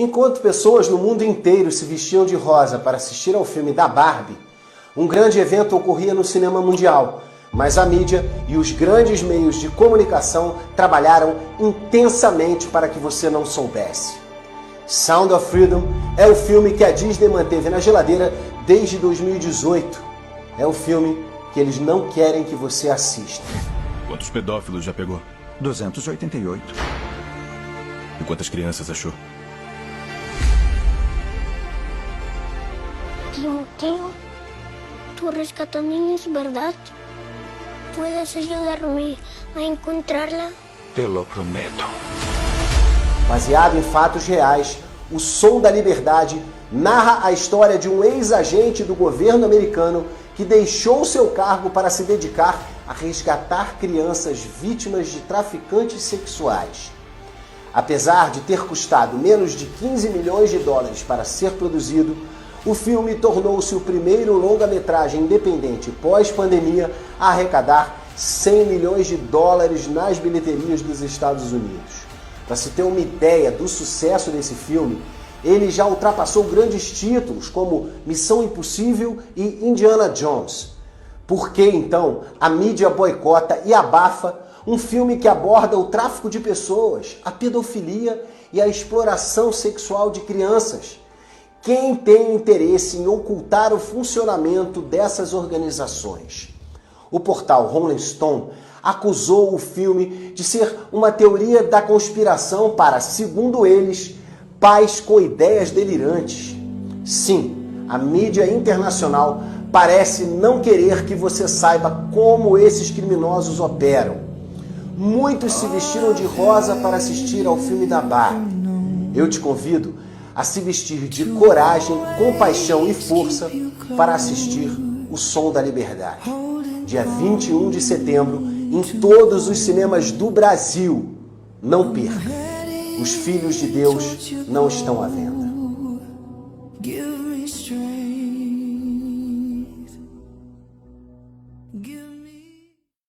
Enquanto pessoas no mundo inteiro se vestiam de rosa para assistir ao filme da Barbie, um grande evento ocorria no cinema mundial, mas a mídia e os grandes meios de comunicação trabalharam intensamente para que você não soubesse. Sound of Freedom é o filme que a Disney manteve na geladeira desde 2018. É o filme que eles não querem que você assista. Quantos pedófilos já pegou? 288. E quantas crianças achou? Timoteo, tú rescatas niños, ¿verdad? ¿Puedes ayudarme a encontrarla? Te lo prometo. Baseado em fatos reais, O Som da Liberdade narra a história de um ex-agente do governo americano que deixou seu cargo para se dedicar a resgatar crianças vítimas de traficantes sexuais. Apesar de ter custado menos de 15 milhões de dólares para ser produzido, o filme tornou-se o primeiro longa-metragem independente pós-pandemia a arrecadar 100 milhões de dólares nas bilheterias dos Estados Unidos. Para se ter uma ideia do sucesso desse filme, ele já ultrapassou grandes títulos como Missão Impossível e Indiana Jones. Por que, então, a mídia boicota e abafa um filme que aborda o tráfico de pessoas, a pedofilia e a exploração sexual de crianças? Quem tem interesse em ocultar o funcionamento dessas organizações? O portal Rolling Stone acusou o filme de ser uma teoria da conspiração para, segundo eles, pais com ideias delirantes. Sim, a mídia internacional parece não querer que você saiba como esses criminosos operam. Muitos se vestiram de rosa para assistir ao filme da Barbie. Eu te convido a se vestir de coragem, compaixão e força para assistir O Som da Liberdade. Dia 21 de setembro, em todos os cinemas do Brasil. Não perca. Os Filhos de Deus não estão à venda.